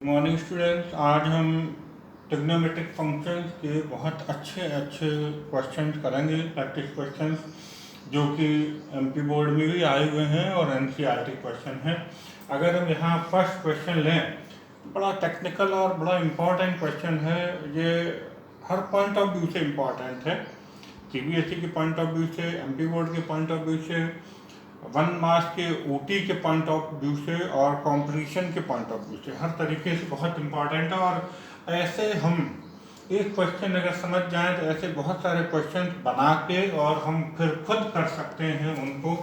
Morning students, आज हम trigonometric functions के बहुत अच्छे क्वेश्चंस करेंगे, प्रैक्टिस क्वेश्चंस जो कि एमपी बोर्ड में भी आए हुए हैं और एनसीईआरटी क्वेश्चन हैं। अगर हम यहाँ फर्स्ट क्वेश्चन लें तो बड़ा टेक्निकल और बड़ा इम्पॉर्टेंट क्वेश्चन है। ये हर पॉइंट ऑफ व्यू से इम्पॉर्टेंट है, सीबीएसई के पॉइंट ऑफ व्यू से, एमपी बोर्ड के पॉइंट ऑफ व्यू से, 1 मार्क्स के ओटी के पॉइंट ऑफ व्यू से और कॉम्पिटिशन के पॉइंट ऑफ व्यू से हर तरीके से बहुत इम्पॉर्टेंट है। और ऐसे हम एक क्वेश्चन अगर समझ जाएं तो ऐसे बहुत सारे क्वेश्चन बना के और हम फिर खुद कर सकते हैं उनको।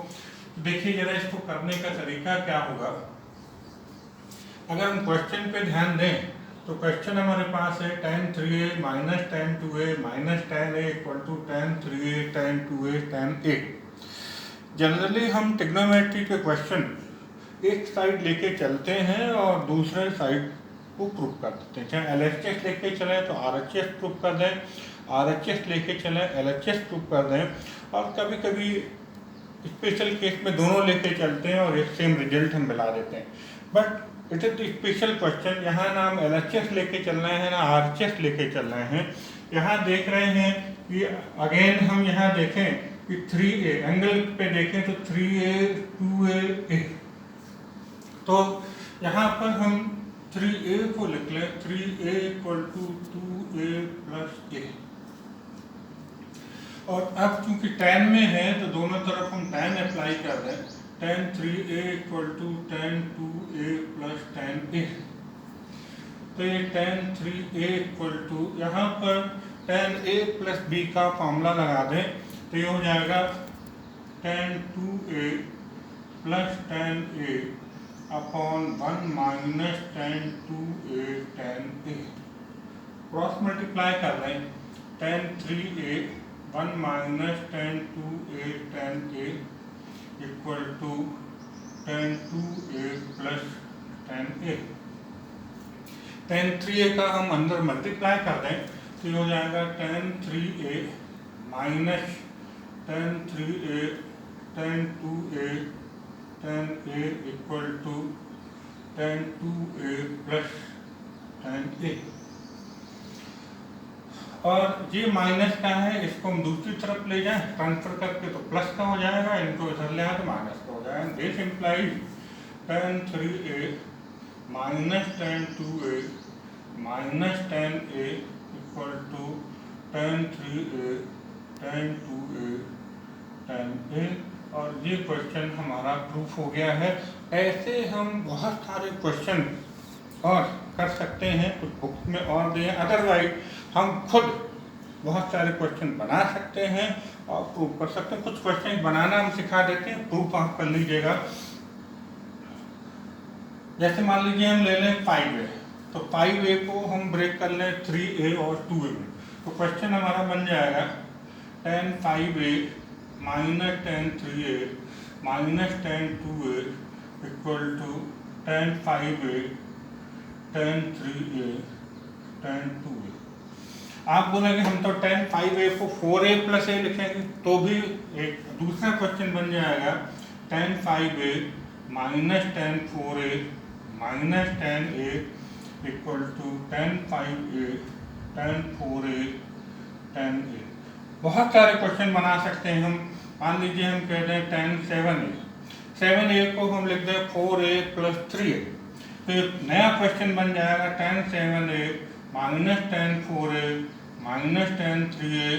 देखिए जरा इसको करने का तरीका क्या होगा। अगर हम क्वेश्चन पे ध्यान दें तो क्वेश्चन हमारे पास है tan 3a minus tan 2a minus tan a equal to tan 3a tan 2a tan a। Generally हम ट्रिग्नोमेट्री के क्वेश्चन एक साइड लेके चलते हैं और दूसरे साइड को प्रूव कर देते हैं। चाहे एलएचएस लेके चलें तो आरएचएस प्रूव कर दें, आरएचएस लेके चलें एलएचएस प्रूव कर दें, और कभी कभी स्पेशल केस में दोनों लेके चलते हैं और एक सेम रिजल्ट हम मिला देते हैं। But it is special question. यहाँ ना हम एलएचएस लेके चल रहे हैं ना आरएचएस लेके चल रहे हैं। यहाँ देख रहे हैं कि अगेन हम यहाँ देखें कि 3a एंगल पे देखें तो 3a 2a, तो यहाँ पर हम 3a को लिख लें 3a equal to 2a plus a। और अब चूंकि tan में है तो दोनों तरफ हम tan अप्लाई कर दें, tan 3a equal to tan 2a plus tan a। तो ये tan 3a इक्वल टू यहाँ पर tan a प्लस b का फॉर्मूला लगा दें तो ये हो जाएगा tan 2a plus tan a upon 1 minus tan 2a tan a। Cross multiply कर रहे हैं tan 3a 1 minus tan 2a tan a equal to tan 2a plus tan a। tan 3a का हम अंदर मल्टीप्लाई कर दें तो ये हो जाएगा tan 3a minus tan 3a tan 2a tan a equal to tan 2a plus tan a। और ये माइनस का है, इसको हम दूसरी तरफ ले जाएं ट्रांसफर करके तो प्लस का हो जाएगा, इनको इधर ले आए तो माइनस का हो जाएगा। This implies tan 3a minus tan 2a minus tan a equal to tan 3a tan 2a tan a। और ये क्वेश्चन हमारा प्रूफ हो गया है। ऐसे हम बहुत सारे क्वेश्चन और कर सकते हैं, कुछ बुक्स में और दिए, अदरवाइज हम खुद बहुत सारे क्वेश्चन बना सकते हैं और प्रूव कर सकते हैं। कुछ क्वेश्चन बनाना हम सिखा देते हैं, प्रूफ आप कर लीजिएगा। जैसे मान लीजिए हम ले लें 5a, तो 5a को हम ब्रेक कर लें 3a और 2a में, तो क्वेश्चन हमारा बन जाएगा tan 5a minus tan 3a minus tan 2a equal to tan 5a tan 3a tan 2a। आप बोलेंगे हम तो tan 5a को 4a प्लस a लिखेंगे तो भी एक दूसरा क्वेश्चन बन जाएगा tan 5a minus tan 4a minus tan a equal to tan 5a tan 4a tan a। बहुत सारे क्वेश्चन बना सकते हैं हम। मान लीजिए हम कहते हैं tan 7a को हम लिख दें 4a प्लस 3a, तो नया क्वेश्चन बन जाएगा tan 7a minus tan 4a minus tan 3a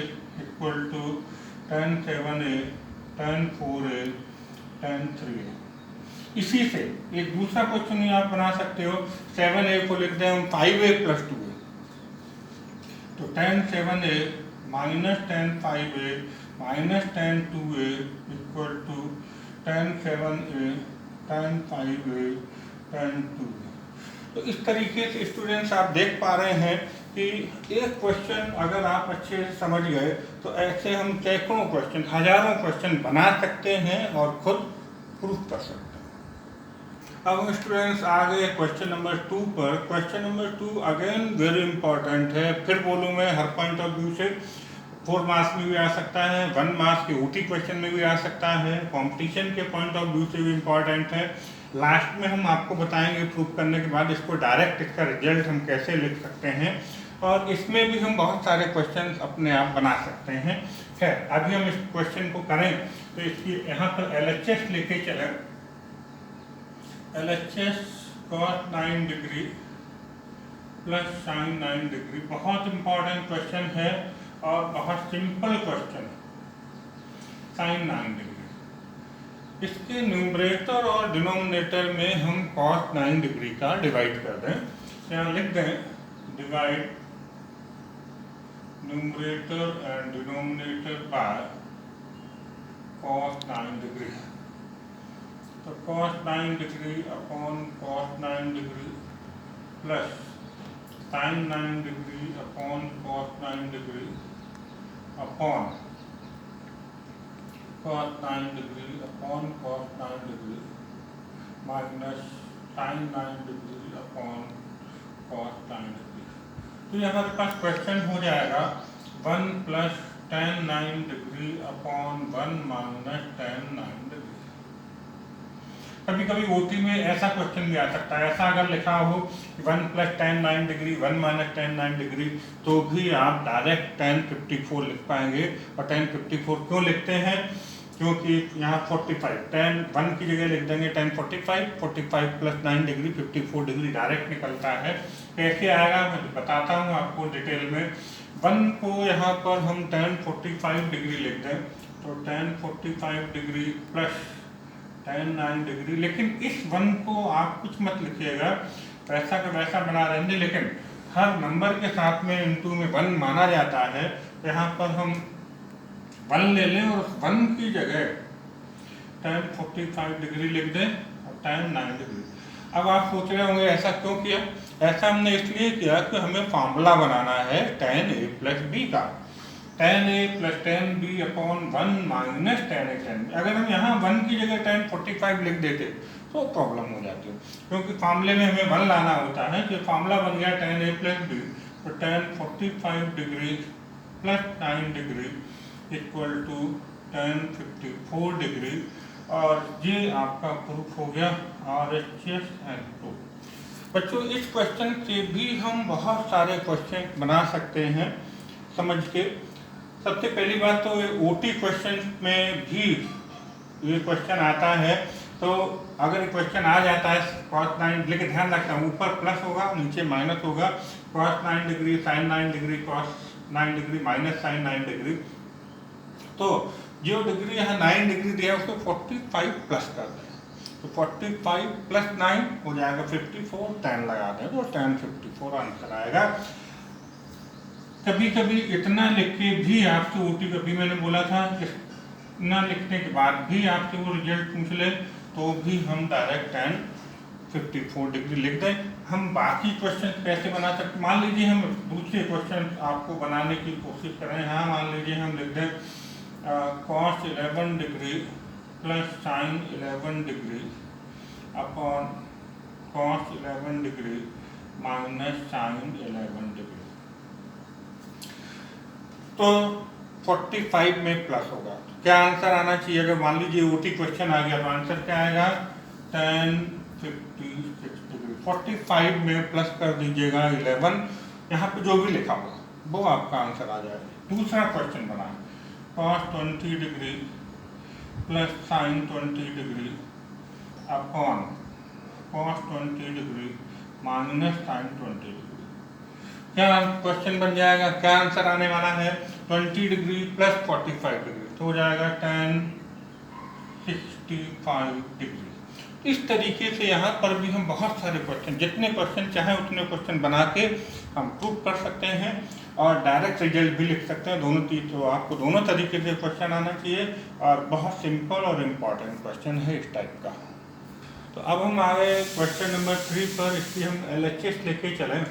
equal to tan 7a tan 4a tan 3a। इसी से एक दूसरा क्वेश्चन ही आप बना सकते हो, 7a को लिख दें हम 5a प्लस 2a, तो tan 7a minus tan 5a minus tan 2a equal to tan 7a tan 5a tan 2a। तो इस तरीके से स्टूडेंट्स आप देख पा रहे हैं कि एक क्वेश्चन अगर आप अच्छे से समझ गए तो ऐसे हम सैकड़ों क्वेश्चन, हजारों क्वेश्चन बना सकते हैं और खुद प्रूफ कर सकते हैं। अब स्टूडेंट्स आ गए क्वेश्चन नंबर 2 पर। Question number 2 again very important है। फिर बोलूँ मैं हर पॉइंट ऑफ व्यू से, 4 मार्क्स में भी आ सकता है, 1 मार्क्स के ओटी क्वेश्चन में भी आ सकता है, कंपटीशन के पॉइंट ऑफ व्यू से भी इम्पॉर्टेंट है। लास्ट में हम आपको बताएंगे प्रूफ करने के बाद इसको डायरेक्ट इसका रिजल्ट हम कैसे लिख सकते हैं, और इसमें भी हम बहुत सारे क्वेश्चन अपने आप बना सकते हैं। खैर अभी हम इस क्वेश्चन को करें तो इसकी यहाँ पर LHS लेके चले। LHS cos 9 degree plus sin 9 degree बहुत इंपॉर्टेंट क्वेश्चन है और बहुत सिंपल क्वेश्चन है। sin 9 डिग्री, इसके न्यूमरेटर और डिनोमिनेटर में हम cos 9 डिग्री का डिवाइड कर दें। यहाँ लिख दें divide numerator and denominator bye cos 9 degree. तो cos 9 degree upon cos 9 degree plus sin 9 degree upon cos 9 degree upon cos 9 degree upon cos 9 degree minus sin 9 degree upon cos 9 degree. तो ये हमारे पास question हो जाएगा 1 plus tan 9 degree upon 1 minus tan 9 degree. कभी कभी OT में ऐसा question भी आ सकता है, ऐसा अगर लिखा हो 1 plus tan 9 degree 1 minus tan 9 degree तो भी आप डायरेक्ट tan 54 लिख पाएंगे। और tan 54 क्यों लिखते हैं, क्योंकि यहाँ 45 tan 1 की जगह लिख देंगे tan 45 plus 9 degree 54 degree direct निकलता है। कैसे आएगा मैं बताता हूँ आपको डिटेल में। 1 को यहाँ पर हम tan 45 डिग्री लिख दें तो tan 45 degree plus tan 9 degree, लेकिन इस 1 को आप कुछ मत लिखिएगा, वैसा का वैसा बना रहेंगे, लेकिन हर नंबर के साथ में इनटू में 1 माना जाता है। तो यहाँ पर हम 1 ले लें और उस 1 की जगह tan 45 डिग्री लिख दें और tan 9 डिग्री। अब आप सोच रहे होंगे ऐसा क्यों किया, ऐसा हमने इसलिए किया कि हमें फार्मूला बनाना है tan a प्लस b का। tan a plus tan b upon 1 minus tan a tan b। अगर हम यहाँ 1 की जगह tan 45 लिख देते तो प्रॉब्लम हो जाती है, क्योंकि फार्मूले में हमें 1 लाना होता है। कि फार्मूला बन गया tan a प्लस b, तो tan 45 degree plus 9 degree equal to tan 54 degree, और ये आपका प्रूफ हो गया RHS एंड 2। बच्चों इस क्वेश्चन से भी हम बहुत सारे क्वेश्चन बना सकते हैं समझ के। सबसे पहली बात तो ओटी क्वेश्चन में भी ये क्वेश्चन आता है, तो अगर क्वेश्चन आ जाता है cos 9, लेकिन ध्यान रखना ऊपर प्लस होगा नीचे माइनस होगा, cos 9 degree sin 9 degree cos 9 degree minus sin 9 degree. तो जो डिग्री यहाँ 9 डिग्री दिया है उसको 45 प्लस कर दें, तो 45 प्लस 9 हो जाएगा 54, 10 लगा दें तो tan 54 आंसर आएगा। कभी कभी इतना लिख के भी आपसे ओटी, कभी मैंने बोला था इतना लिखने के बाद भी आपसे वो रिजल्ट पूछ ले तो भी हम डायरेक्ट tan 54 डिग्री लिख दें। हम बाकी क्वेश्चन कैसे बना सकते, मान लीजिए हम दूसरे क्वेश्चन आपको बनाने की कोशिश करें। हाँ मान लीजिए हम लिख दें cos 11 degree plus sin 11 degree upon cos 11 degree minus sin 11 degree. तो 45 में प्लस होगा, क्या आंसर आना चाहिए? अगर मान लीजिए ओटी क्वेश्चन आ गया तो आंसर क्या आएगा tan 56 डिग्री। 45 में प्लस कर दीजिएगा 11, यहाँ पे जो भी लिखा होगा वो आपका आंसर आ जाएगा। दूसरा क्वेश्चन बना cos 20 degree plus sin 20 degree upon cos 20 degree minus sin 20 degree. क्या क्वेश्चन बन जाएगा, क्या आंसर आने वाला है 20 डिग्री प्लस 45 डिग्री, तो हो जाएगा tan 65 डिग्री। इस तरीके से यहाँ पर भी हम बहुत सारे क्वेश्चन, जितने क्वेश्चन चाहे उतने क्वेश्चन बना के हम प्रूव कर सकते हैं और डायरेक्ट रिजल्ट भी लिख सकते हैं। दोनों चीज, तो आपको दोनों तरीके से क्वेश्चन आना चाहिए और बहुत सिंपल और इम्पॉर्टेंट क्वेश्चन है इस टाइप का। तो अब हम आ गए क्वेश्चन नंबर 3 पर। इसकी हम LHS लेके चलें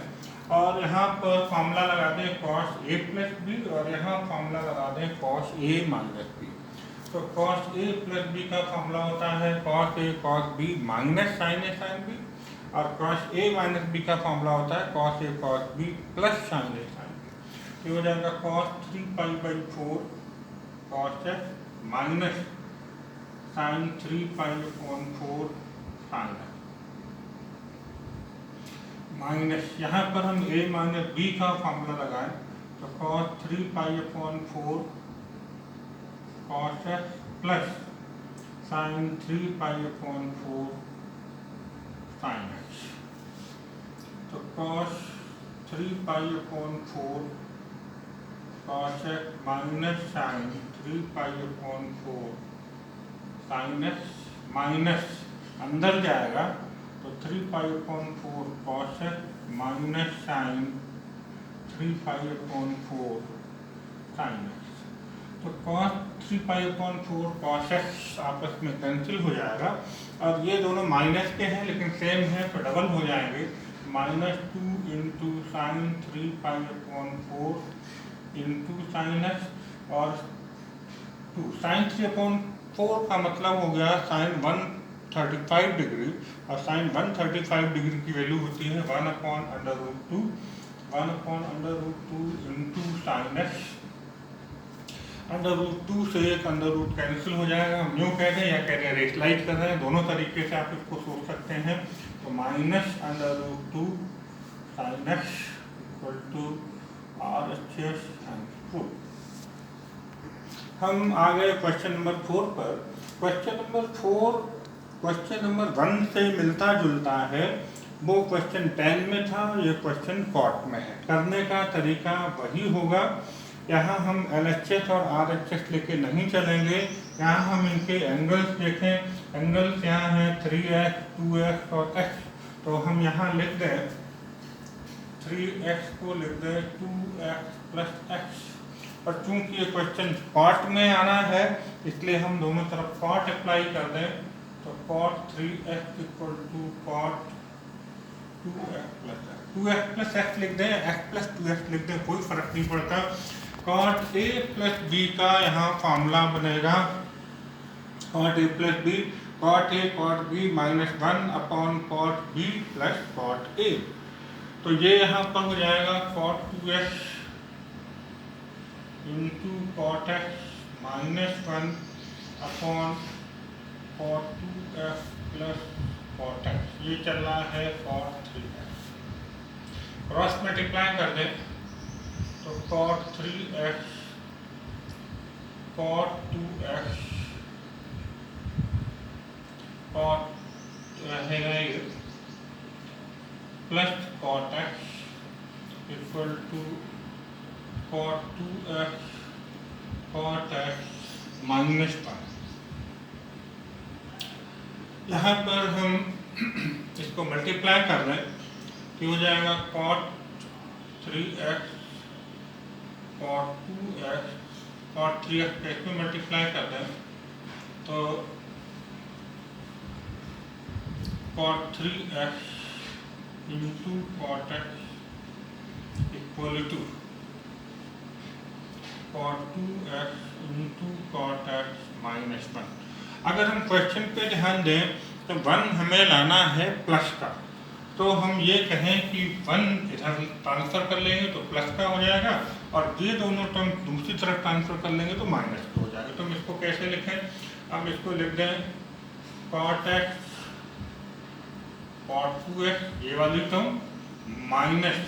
और यहाँ पर फॉर्मूला लगा दें cos a प्लस बी और यहाँ फॉर्मूला लगा दें cos a माइनस बी। तो cos a प्लस बी का फॉर्मूला होता है cos a cos b minus sin a sin b, और cos a माइनस b का फॉर्मूला होता है cos a cos b plus sin a sin b। ये हो जाएगा cos 3π/4 cos s minus sin 3π/4 sine minus, यहाँ पर हम a माइनस बी का फॉर्मूला लगाएं तो cos 3π/4 cos x plus sin 3π/4 sin x। तो cos 3π/4 cos x minus sin 3π/4 sin x minus अंदर जाएगा तो 3π/4 cos x minus sin 3π/4 sin x। तो cos 3π/4 cos x आपस में कैंसिल हो जाएगा और ये दोनों माइनस के हैं लेकिन सेम है तो डबल हो जाएंगे, -2 into sine 3π/4 into sine x और 2 साइन 3/4 का मतलब हो गया साइन 135 डिग्री और साइन 135 डिग्री की वैल्यू होती है 1/√2 इंटू साइन x। √2 से एक अंडर कैंसिल हो जाएगा, हम यूँ कह दें या कह दें रेशलाइज कर रहे हैं, दोनों तरीके से आप इसको सोच सकते हैं। तो -√2 sine x equal to RHS sine 4। हम आ गए क्वेश्चन नंबर 4 पर। क्वेश्चन नंबर 4 क्वेश्चन नंबर 1 से मिलता जुलता है, वो क्वेश्चन 10 में था, ये क्वेश्चन कॉट में है। करने का तरीका वही होगा, यहाँ हम LHS और RHS लेके नहीं चलेंगे, यहाँ हम इनके एंगल्स देखें। एंगल्स यहाँ हैं 3x 2x और x, तो हम यहाँ लिख दें 3x को लिख दें 2x प्लस x। और चूंकि ये क्वेश्चन कॉट में आना है इसलिए हम दोनों तरफ कॉट अप्लाई कर दें, तो cot 3x equal to cot 2x plus x लिख दें, x प्लस 2x लिख दें, कोई फर्क नहीं पड़ता। cot a प्लस b का यहाँ फार्मूला बनेगा cot a plus b, cot a cot b -1/cot b plus cot a। तो ये यहाँ पर हो जाएगा cot 2x into cot x -1/cot 2x plus cot x, ये चल रहा है cot 3x। क्रॉस मल्टीप्लाई कर दें तो cot 3x cot 2x cot रहेगा ये plus cot x equal to cot 2x cot x -1। यहाँ पर हम इसको मल्टीप्लाई कर रहे हैं तो हो जाएगा cot 3x cot 2x cot 3x के इसमें मल्टीप्लाई कर दें तो cot 3x into cot x equal to cot 2x into cot x -1। अगर हम क्वेश्चन पे ध्यान दें तो 1 हमें लाना है प्लस का, तो हम ये कहें कि 1 इधर ट्रांसफर कर लेंगे तो प्लस का हो जाएगा और ये दोनों टर्म दूसरी तरफ ट्रांसफर कर लेंगे तो माइनस का हो जाएगा। तो हम इसको कैसे लिखें, हम इसको लिख दें cot x cot 2x ये वाली टर्म माइनस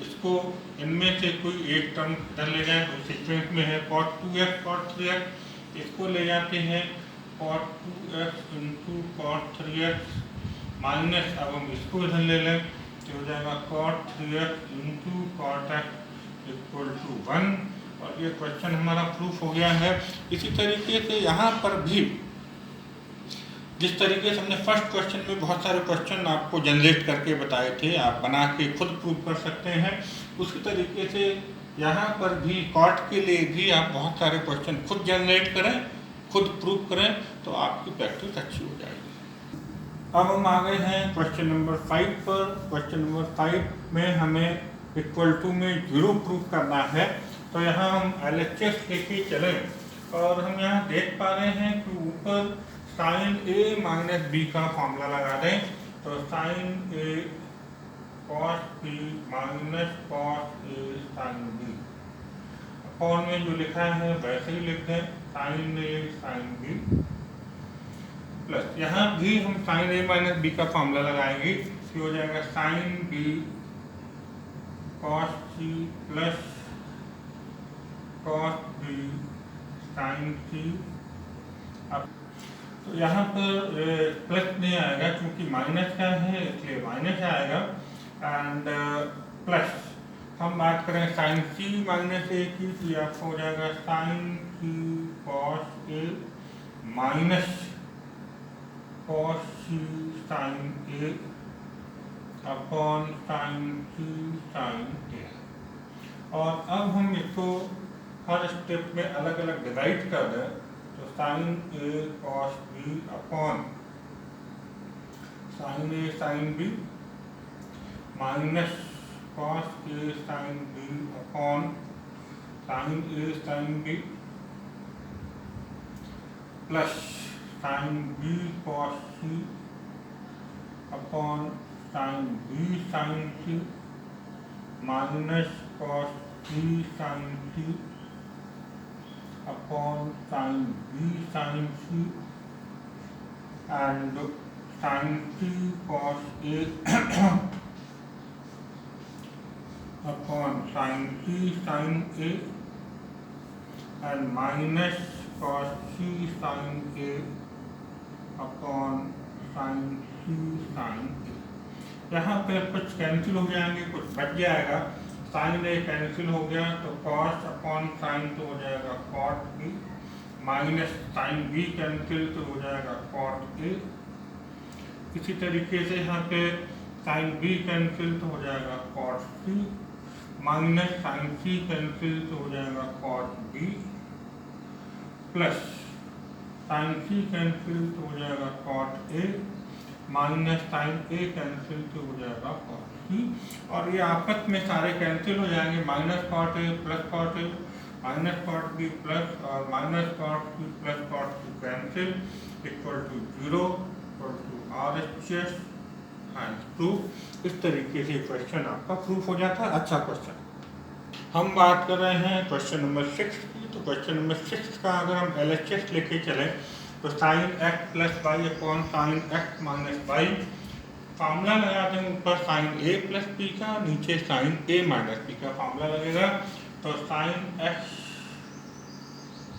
इसको इनमें से कोई एक टर्म इधर ले जाए तो सीक्वेंस में है cot 2x cot 3x, इसको ले जाते हैं cot 2x into cot 3x minus, अब हम इसको इधर ले लें तो हो जाएगा cot 3x into cot x equal to 1 और ये क्वेश्चन हमारा प्रूफ हो गया है। इसी तरीके से यहाँ पर भी जिस तरीके से हमने फर्स्ट क्वेश्चन में बहुत सारे क्वेश्चन आपको जनरेट करके बताए थे, आप बना के खुद प्रूव कर सकते हैं, उसी तरीके से यहाँ पर भी कॉट के लिए भी आप बहुत सारे क्वेश्चन खुद जनरेट करें, खुद प्रूव करें, तो आपकी प्रैक्टिस अच्छी हो जाएगी। अब हम आ गए हैं क्वेश्चन नंबर 5 पर। क्वेश्चन नंबर 5 में हमें इक्वल टू में 0 प्रूव करना है, तो यहाँ हम LHS लेके चलें और हम यहाँ देख पा रहे हैं कि ऊपर साइन a माइनस b का फॉर्मूला लगा दें, तो sine a cos b minus cos a sine b, upon में जो लिखा है वैसे ही लिख दें sine a sine b plus यहाँ भी हम साइन ए माइनस बी का फॉर्मूला लगाएंगे, तो हो जाएगा sine B cos c plus cos b sine c. अब तो यहाँ पर प्लस नहीं आएगा क्योंकि माइनस का है, इसलिए माइनस आएगा। एंड प्लस हम बात करें साइन सी माइनस ए की, तो यह हो जाएगा sign C cos A minus cos C sine A upon sine C sine ए। और अब हम इसको हर स्टेप में अलग अलग डिवाइड कर दें, तो sine A cos B upon sine A sine B minus cos A sine B upon sine A sine B plus sine B cos C upon sine B sine C minus cos C sine B upon sine B sine C and sine C cos A upon sine C sine A and minus cos C sine A upon sine C sine A. यहाँ पे कुछ cancel हो जाएंगे, कुछ बच जाएगा। Sign A cancel हो गया तो कॉस अपॉन साइन तो हो जाएगा cot B, minus sine B cancel तो हो जाएगा कॉट ए। इसी तरीके से यहाँ पे साइन बी कैंसिल तो हो जाएगा cot C, minus sine C cancel तो हो जाएगा cot B, plus sine C cancel तो हो जाएगा cot A, minus sine A cancel तो हो जाएगा कॉट सी। और ये आपस में सारे कैंसिल हो जाएंगे, minus cot A plus cot A minus cot B plus और minus cot C plus cot C cancel equal to 0 equal to RHS and proof. इस तरीके से क्वेश्चन आपका प्रूफ हो जाता है। अच्छा क्वेश्चन हम बात कर रहे हैं क्वेश्चन नंबर 6 की। तो क्वेश्चन नंबर 6 का अगर हम LHS लेके चले तो sine x plus y upon sine x minus y, formula लगा दें ऊपर साइन ए प्लस बी का, नीचे साइन ए माइनस बी का फार्मूला लगेगा। तो sine x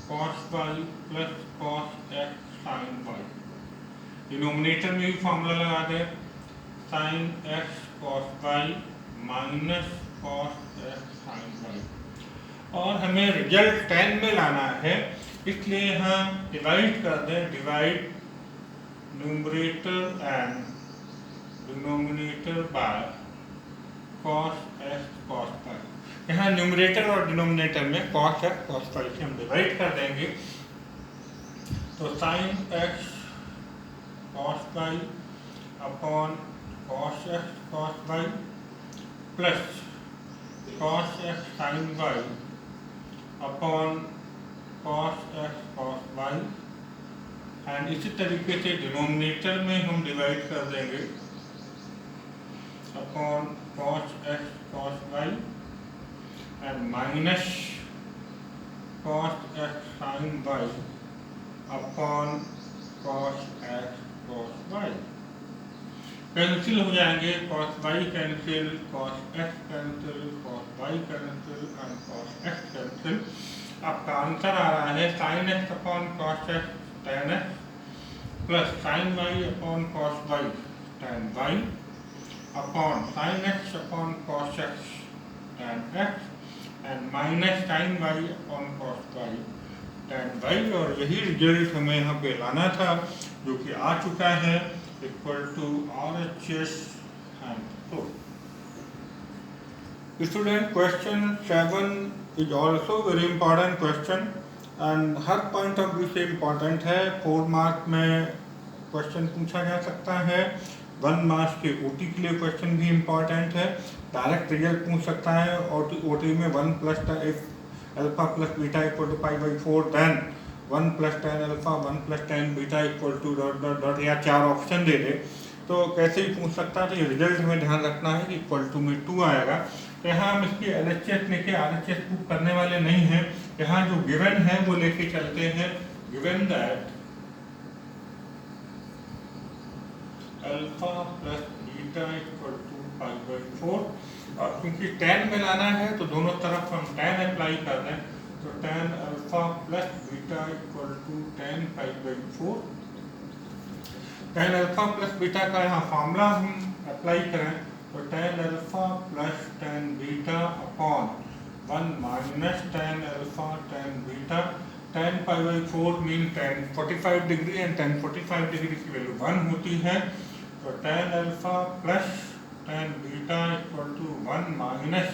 cos y plus cos x sine y, denominator में भी फार्मूला लगा दें sine x cos y minus cos x sine y. और हमें रिजल्ट 10 में लाना है, इसलिए हम डिवाइड कर दें, divide numerator and denominator by cos x cos y. यहाँ न्यूमरेटर और डिनोमिनेटर में कॉस एक्स कॉस वाई से हम डिवाइड कर देंगे। तो sine x cos y upon cos x cos y plus cos x sine y upon cos x cos y. And इसी तरीके से डिनोमिनेटर में हम डिवाइड कर देंगे upon cos x cos y and minus cos x sine y upon cos x cos y. Cancel हो जाएंगे, cos y cancel, cos x cancel, cos y cancel and cos x cancel. आपका answer आ रहा है sine x upon cos x tan x plus sine y upon cos y tan y upon sine x upon cos x tan x and minus sine y upon cos y tan y. और यही result हमें यहाँ पे लाना था, जो कि आ चुका है, equal to RHS and proof. Student, question 7 is also very important question and हर पॉइंट ऑफ व्यू से इम्पॉर्टेंट है। 4 मार्क में क्वेश्चन पूछा जा सकता है, 1 मार्क्स के OT के लिए क्वेश्चन भी इम्पॉर्टेंट है, डायरेक्ट रिजल्ट पूछ सकता है। OT में 1 plus alpha plus beta equal to pi by 4, then 1 plus ten alpha 1 plus ten beta equal to dot dot dot, या 4 ऑप्शन दे दे तो कैसे भी पूछ सकता है। तो ये रिजल्ट में ध्यान रखना है कि इक्वल टू में 2 आएगा। तो यहाँ हम इसकी LHS लेके RHS प्रूफ करने वाले नहीं हैं, यहाँ जो गिवन है वो लेके चलते हैं। Given that alpha plus beta equal to pi by 4। और क्योंकि tan में लाना है तो दोनों तरफ हम tan अप्लाई कर रहे हैं, तो tan alpha plus beta equal to tan pi by 4। tan alpha plus beta का यहाँ फॉर्मूला हम अप्लाई करें तो tan alpha plus tan beta upon 1 minus tan alpha tan beta. tan pi by 4 mean tan 45 degree and tan 45 degree की value 1 होती है, तो tan alpha plus tan beta equal to 1 minus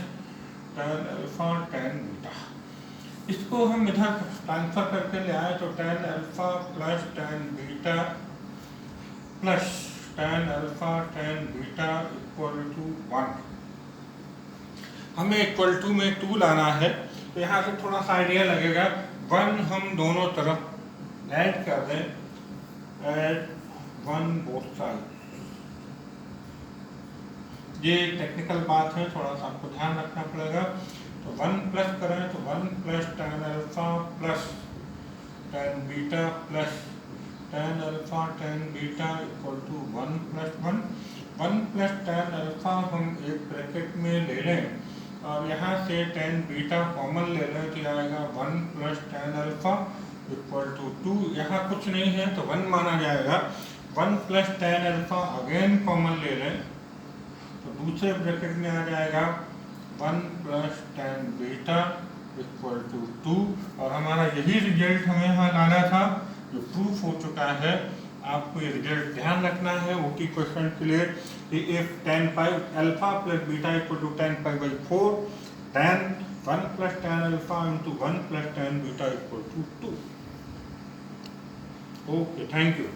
tan alpha tan beta. इसको हम इधर transfer करके ले आए तो tan alpha plus tan beta plus tan alpha tan beta equal to 1। हमें इक्वल टू में 2 लाना है, तो यहाँ से थोड़ा सा आइडिया लगेगा। 1 हम दोनों तरफ ऐड कर दें, ऐड 1 बोथ साइड। ये टेक्निकल बात है, थोड़ा सा आपको ध्यान रखना पड़ेगा। तो 1 प्लस करें तो 1 plus tan alpha plus tan beta plus tan alpha tan beta equal to 1 plus 1। 1 plus tan alpha हम एक ब्रैकेट में ले लें और यहाँ से tan बीटा कॉमन ले लें तो आएगा 1 plus tan alpha equal to 2। यहाँ कुछ नहीं है तो 1 माना जाएगा। 1 plus tan alpha again common ले लें तो दूसरे ब्रैकेट में आ जाएगा 1 plus tan beta equal to 2। और हमारा यही रिजल्ट हमें यहाँ लाना था, जो प्रूफ हो चुका है। आपको ये रिजल्ट ध्यान रखना है ओटी क्वेश्चन के लिए कि if tan pi alpha plus beta equal to tan pi by 4, then 1 plus tan alpha into 1 plus tan beta equal to 2। Okay, thank you.